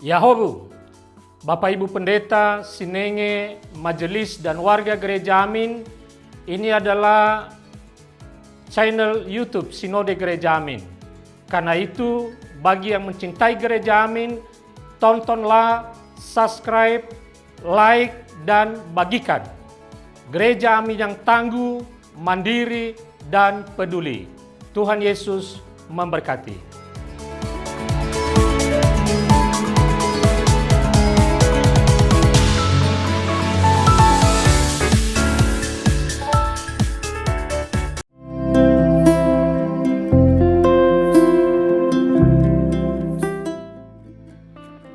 Yahobu, Bapak Ibu Pendeta, Sinenge, Majelis dan warga Gereja Amin, ini adalah channel YouTube Sinode Gereja Amin. Karena itu, bagi yang mencintai Gereja Amin, tontonlah, subscribe, like, dan bagikan. Gereja Amin yang tangguh, mandiri, dan peduli. Tuhan Yesus memberkati.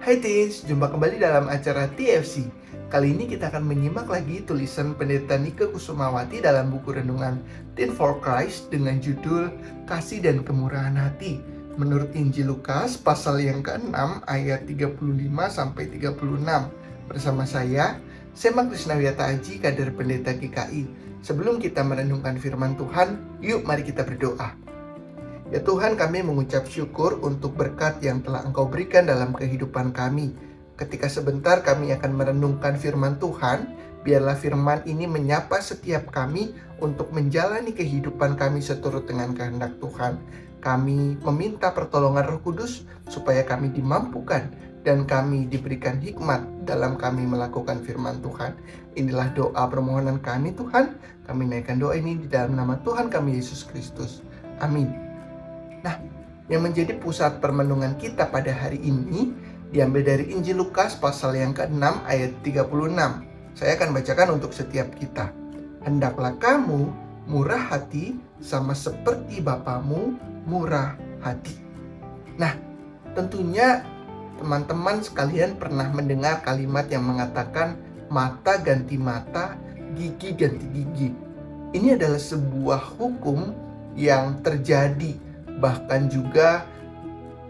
Hai Teens, jumpa kembali dalam acara TFC. Kali ini kita akan menyimak lagi tulisan Pendeta Nike Kusumawati dalam buku renungan Teen for Christ dengan judul Kasih dan Kemurahan Hati menurut Injil Lukas pasal yang ke-6 ayat 35-36. Bersama saya, Sema Krisnawiyata Aji, kader Pendeta GKI. Sebelum kita merenungkan firman Tuhan, yuk mari kita berdoa. Ya Tuhan, kami mengucap syukur untuk berkat yang telah Engkau berikan dalam kehidupan kami. Ketika sebentar kami akan merenungkan firman Tuhan, biarlah firman ini menyapa setiap kami untuk menjalani kehidupan kami seturut dengan kehendak Tuhan. Kami meminta pertolongan Roh Kudus supaya kami dimampukan dan kami diberikan hikmat dalam kami melakukan firman Tuhan. Inilah doa permohonan kami Tuhan. Kami naikkan doa ini di dalam nama Tuhan kami Yesus Kristus. Amin. Nah, yang menjadi pusat permenungan kita pada hari ini diambil dari Injil Lukas pasal yang ke-6 ayat 36. Saya akan bacakan untuk setiap kita. Hendaklah kamu murah hati sama seperti Bapamu murah hati. Nah, tentunya teman-teman sekalian pernah mendengar kalimat yang mengatakan mata ganti mata, gigi ganti gigi. Ini adalah sebuah hukum yang terjadi, bahkan juga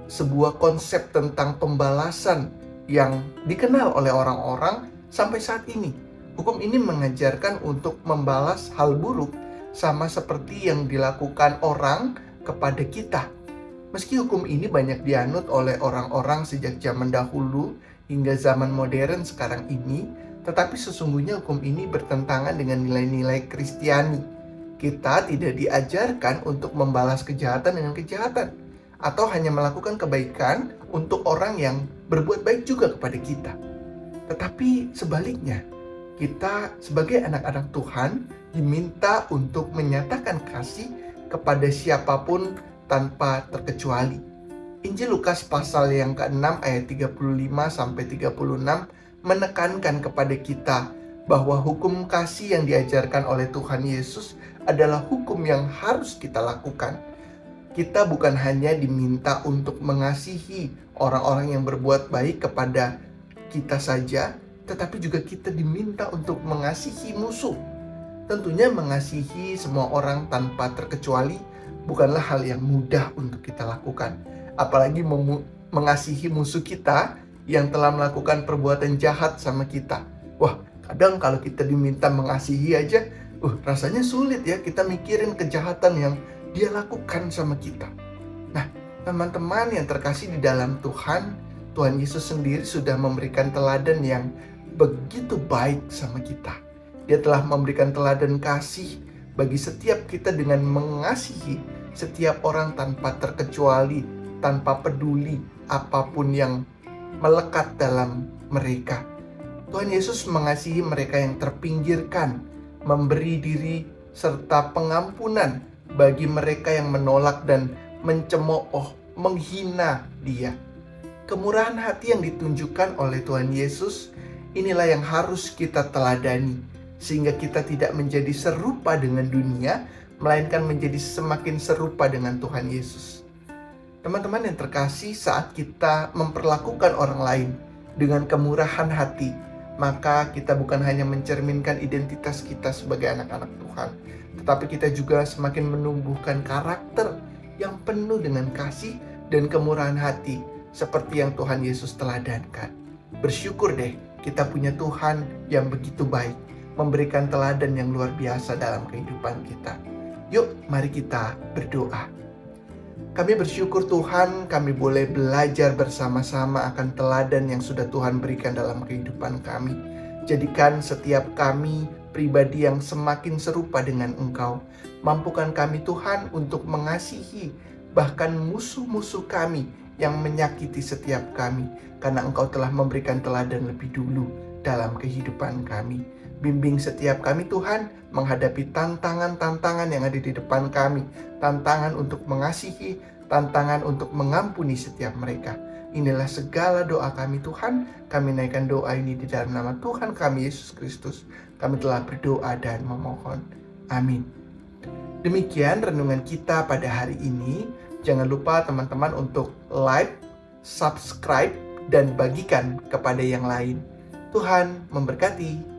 sebuah konsep tentang pembalasan yang dikenal oleh orang-orang sampai saat ini. Hukum ini mengajarkan untuk membalas hal buruk sama seperti yang dilakukan orang kepada kita. Meski hukum ini banyak dianut oleh orang-orang sejak zaman dahulu hingga zaman modern sekarang ini, tetapi sesungguhnya hukum ini bertentangan dengan nilai-nilai Kristiani. Kita tidak diajarkan untuk membalas kejahatan dengan kejahatan, atau hanya melakukan kebaikan untuk orang yang berbuat baik juga kepada kita. Tetapi sebaliknya, kita sebagai anak-anak Tuhan diminta untuk menyatakan kasih kepada siapapun tanpa terkecuali. Injil Lukas pasal yang ke-6 ayat 35-36 menekankan kepada kita bahwa hukum kasih yang diajarkan oleh Tuhan Yesus adalah hukum yang harus kita lakukan. Kita bukan hanya diminta untuk mengasihi orang-orang yang berbuat baik kepada kita saja, tetapi juga kita diminta untuk mengasihi musuh. Tentunya mengasihi semua orang tanpa terkecuali bukanlah hal yang mudah untuk kita lakukan. Apalagi mengasihi musuh kita yang telah melakukan perbuatan jahat sama kita. Wah, kadang kalau kita diminta mengasihi aja, rasanya sulit ya, kita mikirin kejahatan yang dia lakukan sama kita. Nah, teman-teman yang terkasih di dalam Tuhan, Tuhan Yesus sendiri sudah memberikan teladan yang begitu baik sama kita. Dia telah memberikan teladan kasih bagi setiap kita dengan mengasihi setiap orang tanpa terkecuali, tanpa peduli apapun yang melekat dalam mereka. Tuhan Yesus mengasihi mereka yang terpinggirkan, memberi diri serta pengampunan bagi mereka yang menolak dan mencemooh, menghina Dia. Kemurahan hati yang ditunjukkan oleh Tuhan Yesus, inilah yang harus kita teladani, sehingga kita tidak menjadi serupa dengan dunia, melainkan menjadi semakin serupa dengan Tuhan Yesus. Teman-teman yang terkasih, saat kita memperlakukan orang lain dengan kemurahan hati, maka kita bukan hanya mencerminkan identitas kita sebagai anak-anak Tuhan, tetapi kita juga semakin menumbuhkan karakter yang penuh dengan kasih dan kemurahan hati seperti yang Tuhan Yesus teladankan. Bersyukur deh kita punya Tuhan yang begitu baik, memberikan teladan yang luar biasa dalam kehidupan kita. Yuk, mari kita berdoa. Kami bersyukur Tuhan, kami boleh belajar bersama-sama akan teladan yang sudah Tuhan berikan dalam kehidupan kami. Jadikan setiap kami pribadi yang semakin serupa dengan Engkau. Mampukan kami Tuhan untuk mengasihi bahkan musuh-musuh kami yang menyakiti setiap kami, karena Engkau telah memberikan teladan lebih dulu dalam kehidupan kami. Bimbing setiap kami Tuhan menghadapi tantangan-tantangan yang ada di depan kami. Tantangan untuk mengasihi, tantangan untuk mengampuni setiap mereka. Inilah segala doa kami Tuhan. Kami naikkan doa ini di dalam nama Tuhan kami Yesus Kristus. Kami telah berdoa dan memohon. Amin. Demikian renungan kita pada hari ini. Jangan lupa teman-teman untuk like, subscribe, dan bagikan kepada yang lain. Tuhan memberkati.